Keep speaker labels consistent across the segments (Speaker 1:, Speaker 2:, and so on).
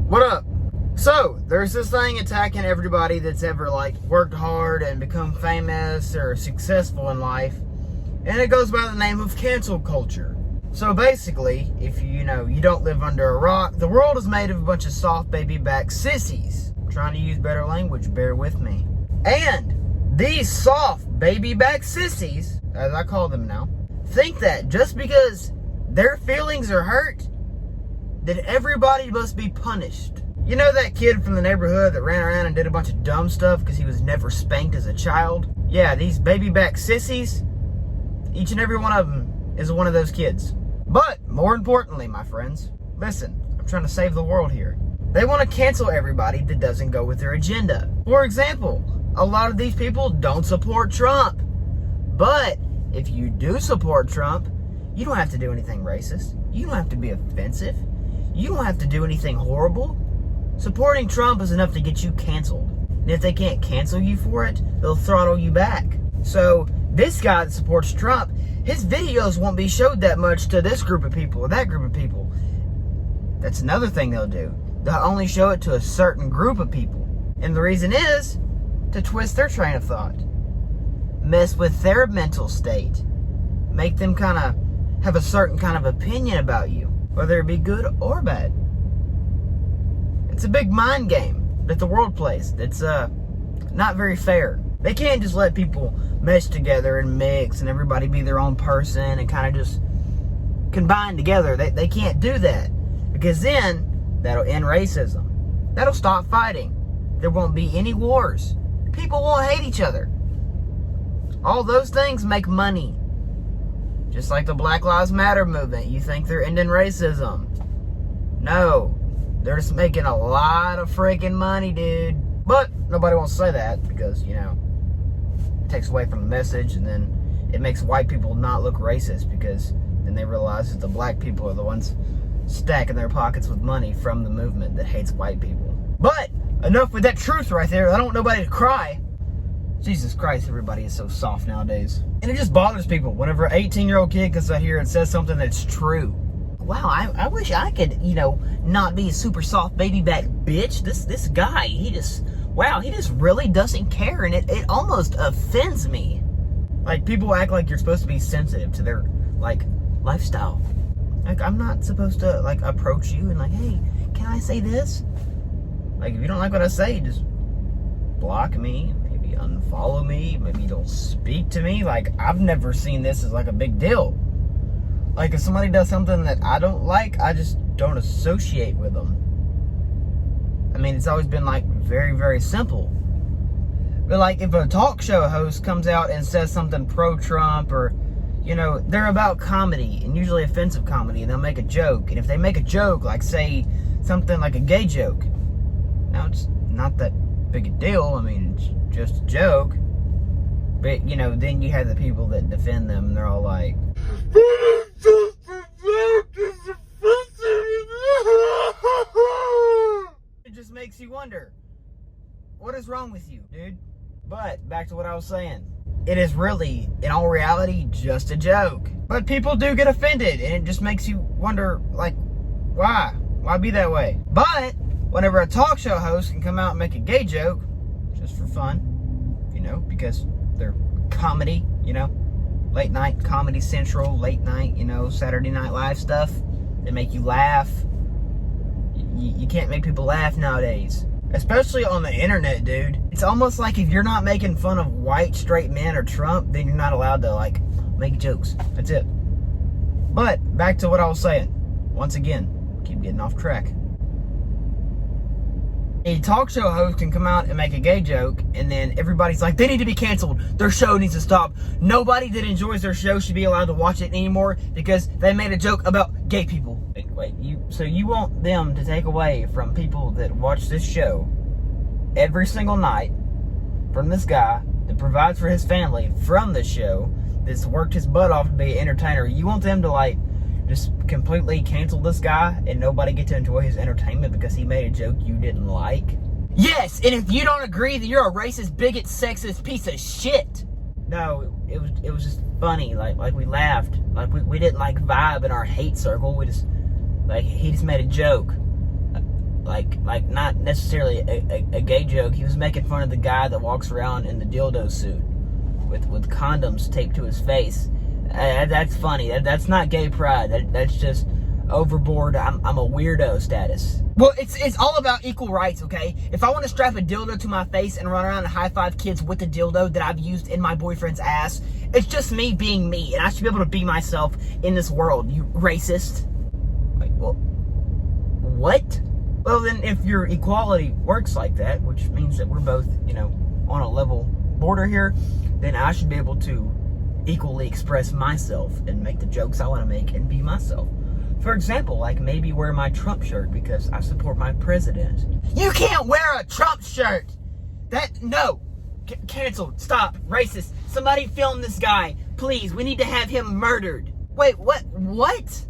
Speaker 1: What up? So, there's this thing attacking everybody that's ever, worked hard and become famous or successful in life. And it goes by the name of cancel culture. So basically, if you don't live under a rock, the world is made of a bunch of soft baby back sissies. I'm trying to use better language, bear with me. And these soft baby back sissies, as I call them now, think that just because their feelings are hurt, that everybody must be punished. You know that kid from the neighborhood that ran around and did a bunch of dumb stuff because he was never spanked as a child? Yeah, these baby back sissies, each and every one of them is one of those kids. But more importantly, my friends, listen, I'm trying to save the world here. They want to cancel everybody that doesn't go with their agenda. For example, a lot of these people don't support Trump. But if you do support Trump, you don't have to do anything racist. You don't have to be offensive. You don't have to do anything horrible. Supporting Trump is enough to get you canceled. And if they can't cancel you for it, they'll throttle you back. So this guy that supports Trump, his videos won't be showed that much to this group of people or that group of people. That's another thing they'll do. They'll only show it to a certain group of people. And the reason is to twist their train of thought. Mess with their mental state. Make them kind of have a certain kind of opinion about you, whether it be good or bad. It's a big mind game that the world plays that's not very fair. They can't just let people mesh together and mix and everybody be their own person and kind of just combine together. They can't do that, because then that'll end racism. That'll stop fighting. There won't be any wars. People won't hate each other. All those things make money. Just like the Black Lives Matter movement. You think they're ending racism. No. They're just making a lot of freaking money, dude. But nobody wants to say that because, it takes away from the message, and then it makes white people not look racist, because then they realize that the black people are the ones stacking their pockets with money from the movement that hates white people. But enough with that truth right there. I don't want nobody to cry. Jesus Christ, everybody is so soft nowadays. And it just bothers people whenever an 18-year-old kid comes out here and says something that's true. Wow, I wish I could, not be a super soft baby back bitch. This guy, he just really doesn't care, and it almost offends me. Like, people act like you're supposed to be sensitive to their, lifestyle. Like, I'm not supposed to, approach you and hey, can I say this? Like, if you don't like what I say, just block me, maybe unfollow me, maybe don't speak to me. Like, I've never seen this as, a big deal. Like, if somebody does something that I don't like, I just don't associate with them. I mean, it's always been, very, very simple. But, if a talk show host comes out and says something pro-Trump, or, they're about comedy, and usually offensive comedy, and they'll make a joke. And if they make a joke, say, something like a gay joke, now it's not that big a deal. I mean, it's just a joke. But, then you have the people that defend them, and they're all like, it just makes you wonder, what is wrong with you, dude? But back to what I was saying. It is really, in all reality, just a joke. But people do get offended, and it just makes you wonder, why? Why be that way? But whenever a talk show host can come out and make a gay joke, just for fun, because they're comedy, late night Comedy Central, late night, Saturday Night Live stuff. They make you laugh. You can't make people laugh nowadays. Especially on the internet, dude. It's almost like if you're not making fun of white straight men or Trump, then you're not allowed to, make jokes. That's it. But, back to what I was saying. Once again, keep getting off track. A talk show host can come out and make a gay joke, and then everybody's like, they need to be canceled. Their show needs to stop. Nobody that enjoys their show should be allowed to watch it anymore because they made a joke about gay people. So you want them to take away from people that watch this show every single night from this guy that provides for his family from this show, that's worked his butt off to be an entertainer. You want them to just completely cancel this guy and nobody get to enjoy his entertainment because he made a joke you didn't like? Yes, and if you don't agree, then you're a racist, bigot, sexist piece of shit. No, it was just funny. Like we laughed. We didn't vibe in our hate circle. We just he just made a joke. like not necessarily a gay joke. He was making fun of the guy that walks around in the dildo suit with condoms taped to his face. That's funny. That's not gay pride. That's just overboard. I'm a weirdo status. Well, it's all about equal rights, okay? If I want to strap a dildo to my face and run around and high five kids with the dildo that I've used in my boyfriend's ass, it's just me being me, and I should be able to be myself in this world. You racist. Like, well, what? Well, then if your equality works like that, which means that we're both, on a level border here, then I should be able to equally express myself and make the jokes I want to make and be myself. For example, like maybe wear my Trump shirt because I support my president. You can't wear a Trump shirt! No! Canceled. Stop. Racist. Somebody film this guy. Please, we need to have him murdered. Wait, what?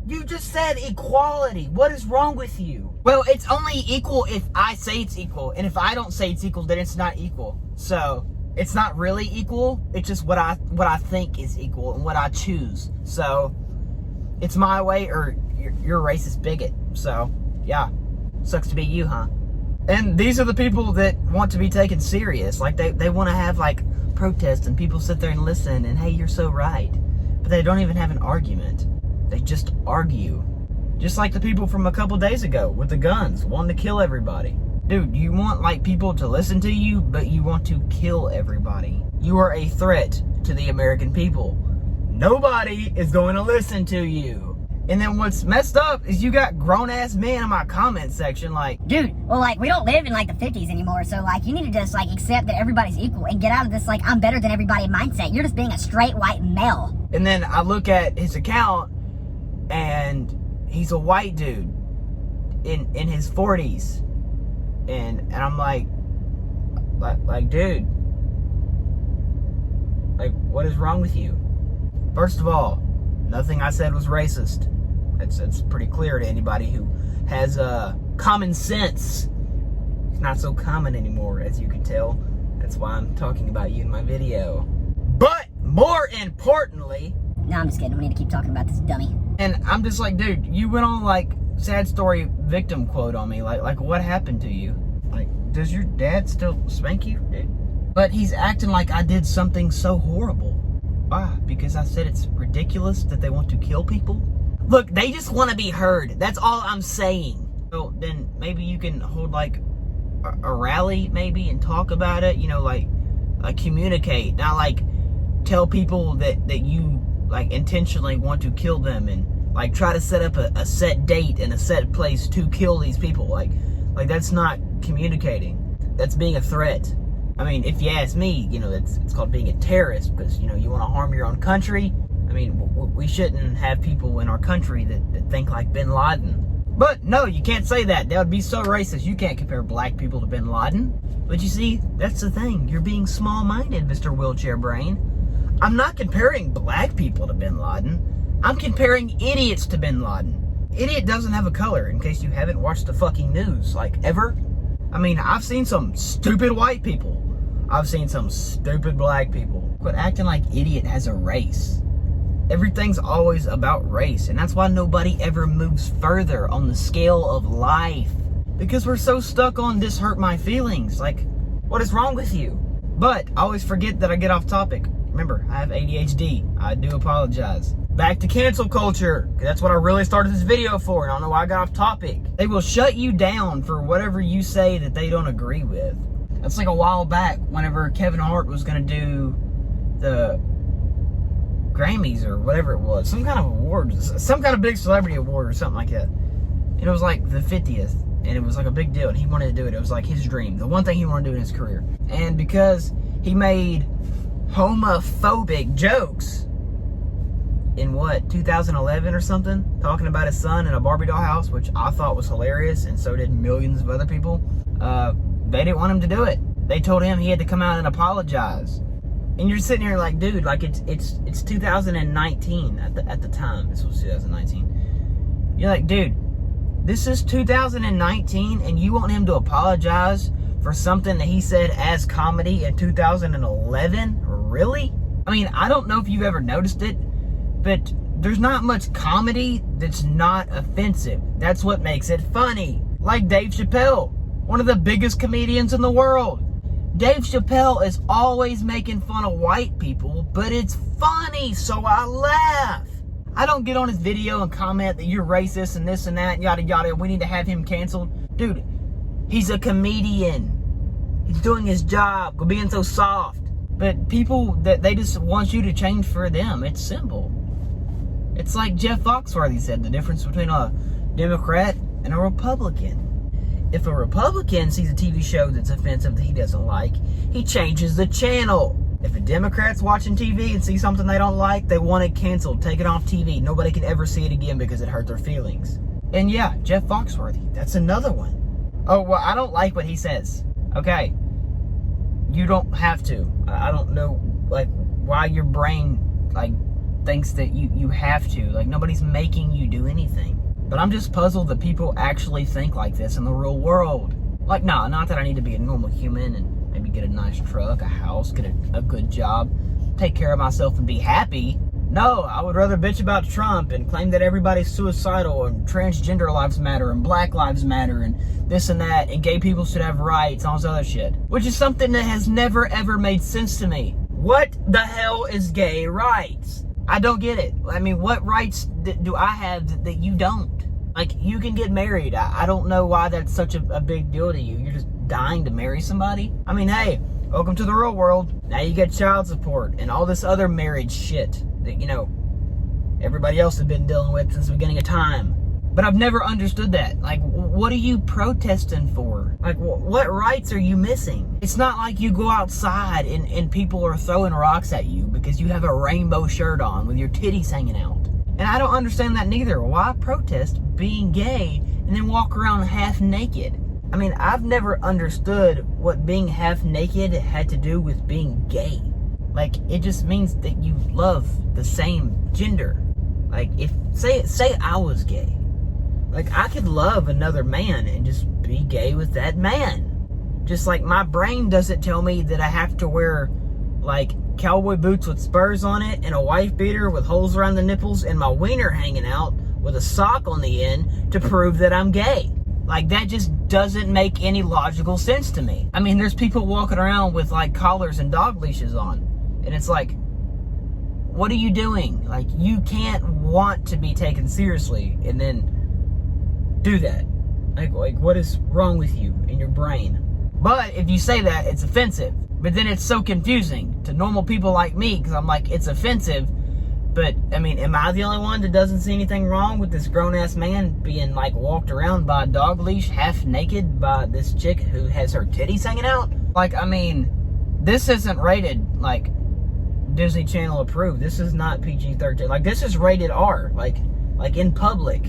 Speaker 1: You just said equality. What is wrong with you? Well, it's only equal if I say it's equal. And if I don't say it's equal, then it's not equal. So, it's not really equal. It's just what I think is equal and what I choose. So, it's my way or you're a racist bigot. So, yeah. Sucks to be you, huh? And these are the people that want to be taken serious. Like, they want to have, like, protests and people sit there and listen and, hey, you're so right. But they don't even have an argument. They just argue. Just like the people from a couple days ago with the guns, wanting to kill everybody. Dude, you want, like, people to listen to you, but you want to kill everybody. You are a threat to the American people. Nobody is going to listen to you. And then what's messed up is you got grown-ass men in my comment section like,
Speaker 2: dude, well, like, we don't live in, like, the 50s anymore, so, like, you need to just, like, accept that everybody's equal and get out of this, like, I'm better than everybody mindset. You're just being a straight white male.
Speaker 1: And then I look at his account, and he's a white dude in his 40s. And I'm like, dude, like, what is wrong with you? First of all, nothing I said was racist. That's pretty clear to anybody who has common sense. It's not so common anymore, as you can tell. That's why I'm talking about you in my video. But more importantly...
Speaker 2: No, I'm just kidding. We need to keep talking about this dummy.
Speaker 1: And I'm just like, dude, you went on, like, sad story victim quote on me. Like what happened to you? Like, does your dad still spank you, dude? But he's acting like I did something so horrible. Why? Because I said it's ridiculous that they want to kill people? Look, they just want to be heard. That's all I'm saying. So then maybe you can hold, like, a rally, maybe, and talk about it. Like communicate. Not, like, tell people that you, like, intentionally want to kill them and, like, try to set up a set date and a set place to kill these people. Like that's not communicating. That's being a threat. I mean, if you ask me, it's called being a terrorist because, you want to harm your own country. I mean, we shouldn't have people in our country that think like Bin Laden. But no, you can't say that. That would be so racist. You can't compare black people to Bin Laden. But you see, that's the thing. You're being small-minded, Mr. Wheelchair Brain. I'm not comparing black people to Bin Laden. I'm comparing idiots to Bin Laden. Idiot doesn't have a color, in case you haven't watched the fucking news, like, ever. I mean, I've seen some stupid white people. I've seen some stupid black people. Quit acting like idiot has a race. Everything's always about race, and that's why nobody ever moves further on the scale of life. Because we're so stuck on this hurt my feelings. Like, what is wrong with you? But I always forget that I get off topic. Remember, I have ADHD. I do apologize. Back to cancel culture. That's what I really started this video for, and I don't know why I got off topic. They will shut you down for whatever you say that they don't agree with. That's like a while back, whenever Kevin Hart was going to do the Grammys or whatever it was. Some kind of award. Some kind of big celebrity award or something like that. And it was like the 50th. And it was like a big deal. And he wanted to do it. It was like his dream. The one thing he wanted to do in his career. And because he made homophobic jokes in 2011 or something, talking about his son in a Barbie doll house, which I thought was hilarious, and so did millions of other people. They didn't want him to do it. They told him he had to come out and apologize. And you're sitting here like, dude, like it's 2019 at the time. This was 2019. You're like, dude, this is 2019, and you want him to apologize for something that he said as comedy in 2011? Really? I mean, I don't know if you've ever noticed it, but there's not much comedy that's not offensive. That's what makes it funny. Like Dave Chappelle, one of the biggest comedians in the world. Dave Chappelle is always making fun of white people, but it's funny, so I laugh. I don't get on his video and comment that you're racist and this and that, and yada yada, we need to have him canceled. Dude, he's a comedian. He's doing his job. Quit being so soft. But people, that they just want you to change for them. It's simple. It's like Jeff Foxworthy said, the difference between a Democrat and a Republican. If a Republican sees a TV show that's offensive that he doesn't like, he changes the channel. If a Democrat's watching TV and see something they don't like, they want it canceled, take it off TV. Nobody can ever see it again because it hurt their feelings. And yeah, Jeff Foxworthy, that's another one. Oh, well, I don't like what he says. Okay, you don't have to. I don't know, like, why your brain, like, thinks that you have to. Like, nobody's making you do anything. But I'm just puzzled that people actually think like this in the real world. Like, no, not that I need to be a normal human and maybe get a nice truck, a house, get a good job, take care of myself and be happy. No, I would rather bitch about Trump and claim that everybody's suicidal and transgender lives matter and black lives matter and this and that and gay people should have rights and all this other shit. Which is something that has never ever made sense to me. What the hell is gay rights? I don't get it. I mean, what rights do I have that you don't? Like, you can get married. I don't know why that's such a big deal to you. You're just dying to marry somebody? I mean, hey, welcome to the real world. Now you get child support and all this other marriage shit that, you know, everybody else has been dealing with since the beginning of time. But I've never understood that. Like, what are you protesting for? Like, what rights are you missing? It's not like you go outside and people are throwing rocks at you because you have a rainbow shirt on with your titties hanging out. And I don't understand that neither. Why protest being gay and then walk around half naked? I mean, I've never understood what being half naked had to do with being gay. Like, it just means that you love the same gender. Like, if, say I was gay. Like, I could love another man and just be gay with that man. Just like my brain doesn't tell me that I have to wear, like, cowboy boots with spurs on it and a wife beater with holes around the nipples and my wiener hanging out with a sock on the end to prove that I'm gay. Like, that just doesn't make any logical sense to me. I mean, there's people walking around with, like, collars and dog leashes on. And it's like, what are you doing? Like, you can't want to be taken seriously and then do that. Like, what is wrong with you in your brain? But if you say that, it's offensive. But then it's so confusing to normal people like me, because I'm like, it's offensive. But, I mean, am I the only one that doesn't see anything wrong with this grown-ass man being, like, walked around by a dog leash, half naked, by this chick who has her titties hanging out? Like, I mean, this isn't rated, like, Disney Channel approved. This is not PG-13. Like, this is rated R. Like in public.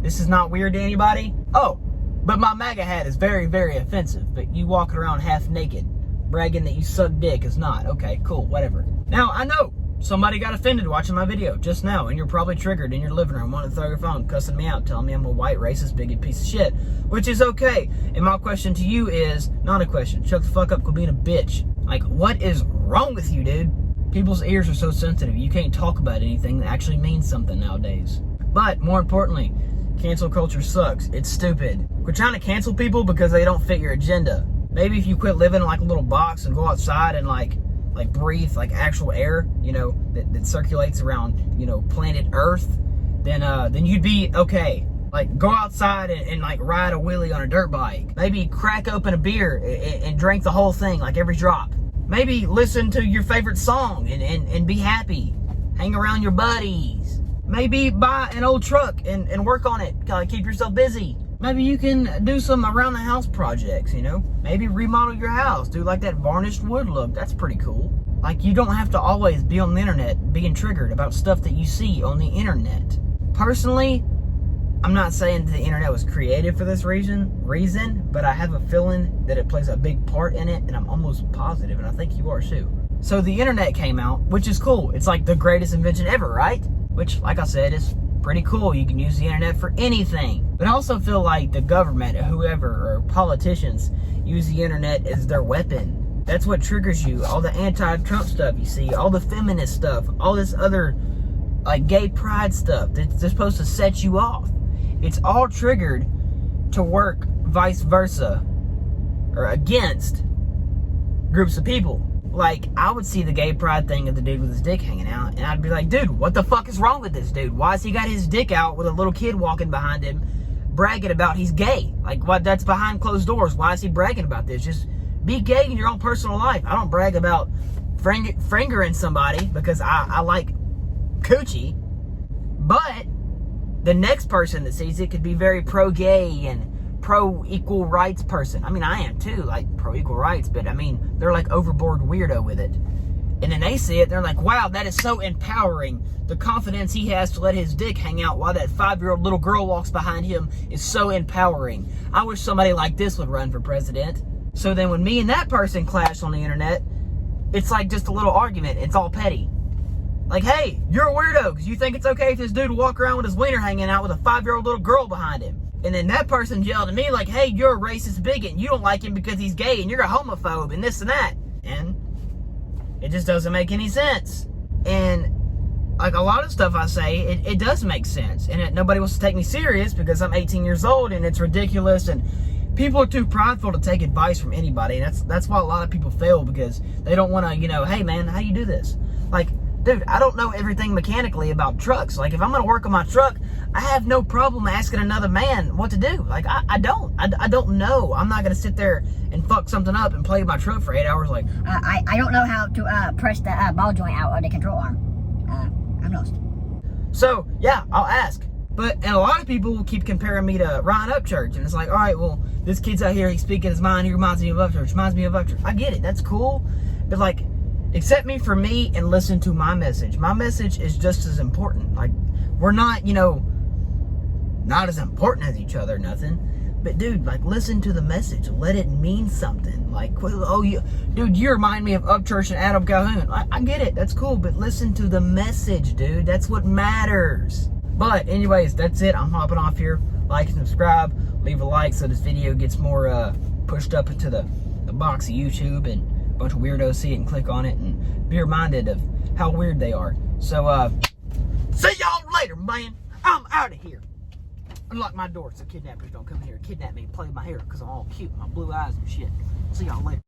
Speaker 1: This is not weird to anybody. Oh, but my MAGA hat is very, very offensive. But you walking around half naked, bragging that you suck dick is not. Okay, cool, whatever. Now, I know somebody got offended watching my video just now, and you're probably triggered in your living room, wanting to throw your phone, cussing me out, telling me I'm a white, racist, bigot piece of shit, which is okay. And my question to you is, not a question, shut the fuck up, quit being a bitch. Like, what is wrong with you, dude? People's ears are so sensitive, you can't talk about anything that actually means something nowadays. But, more importantly, cancel culture sucks. It's stupid. We're trying to cancel people because they don't fit your agenda. Maybe if you quit living in like a little box and go outside and like breathe like actual air, you know, that circulates around, you know, planet Earth, then you'd be okay. Like, go outside and like ride a wheelie on a dirt bike. Maybe crack open a beer and drink the whole thing, like every drop. Maybe listen to your favorite song and be happy. Hang around your buddies. Maybe buy an old truck and work on it. Keep yourself busy. Maybe you can do some around the house projects, you know? Maybe remodel your house. Do like that varnished wood look. That's pretty cool. Like, you don't have to always be on the internet being triggered about stuff that you see on the internet. Personally, I'm not saying that the internet was created for this reason, but I have a feeling that it plays a big part in it, and I'm almost positive, and I think you are too. So the internet came out, which is cool. It's like the greatest invention ever, right? Which, like I said, is pretty cool. You can use the internet for anything. But I also feel like the government, or whoever, or politicians use the internet as their weapon. That's what triggers you. All the anti-Trump stuff you see, all the feminist stuff, all this other like gay pride stuff that's supposed to set you off. It's all triggered to work vice versa, or against groups of people. Like, I would see the gay pride thing of the dude with his dick hanging out, and I'd be like, dude, what the fuck is wrong with this dude? Why has he got his dick out with a little kid walking behind him, bragging about he's gay? Like, what? That's behind closed doors. Why is he bragging about this? Just be gay in your own personal life. I don't brag about fingering somebody because I like coochie, but the next person that sees it could be very pro-gay and pro-equal rights person. I mean, I am too, like, pro-equal rights, but I mean, they're like overboard weirdo with it. And then they see it, they're like, wow, that is so empowering. The confidence he has to let his dick hang out while that 5-year-old little girl walks behind him is so empowering. I wish somebody like this would run for president. So then when me and that person clash on the internet, it's like just a little argument. It's all petty. Like, hey, you're a weirdo because you think it's okay if this dude walk around with his wiener hanging out with a 5-year-old little girl behind him. And then that person yelled at me like, hey, you're a racist bigot and you don't like him because he's gay and you're a homophobe and this and that. And it just doesn't make any sense. And like a lot of stuff I say, it does make sense. And nobody wants to take me serious because I'm 18 years old and it's ridiculous. And people are too prideful to take advice from anybody. And that's why a lot of people fail, because they don't want to, hey man, how you do this? Like, dude, I don't know everything mechanically about trucks. Like, if I'm going to work on my truck, I have no problem asking another man what to do. Like, I don't know. I'm not going to sit there and fuck something up and play with my truck for 8 hours. Like,
Speaker 2: I don't know how to press the ball joint out of the control arm. I'm lost.
Speaker 1: So, yeah, I'll ask. And a lot of people will keep comparing me to Ryan Upchurch. And it's like, all right, well, this kid's out here, he's speaking his mind. He reminds me of Upchurch. Reminds me of Upchurch. I get it. That's cool. But, like, accept me for me and listen to my message. My message is just as important. Like, we're not, not as important as each other, nothing. But, dude, like, listen to the message. Let it mean something. Like, dude, you remind me of Upchurch and Adam Calhoun. I get it. That's cool. But listen to the message, dude. That's what matters. But, anyways, that's it. I'm hopping off here. Like and subscribe. Leave a like so this video gets more pushed up into the box of YouTube, and a bunch of weirdos see it and click on it and be reminded of how weird they are. So, see y'all later, man. I'm out of here. Unlock my door so kidnappers don't come in here and kidnap me and play my hair because I'm all cute, my blue eyes and shit. See y'all later.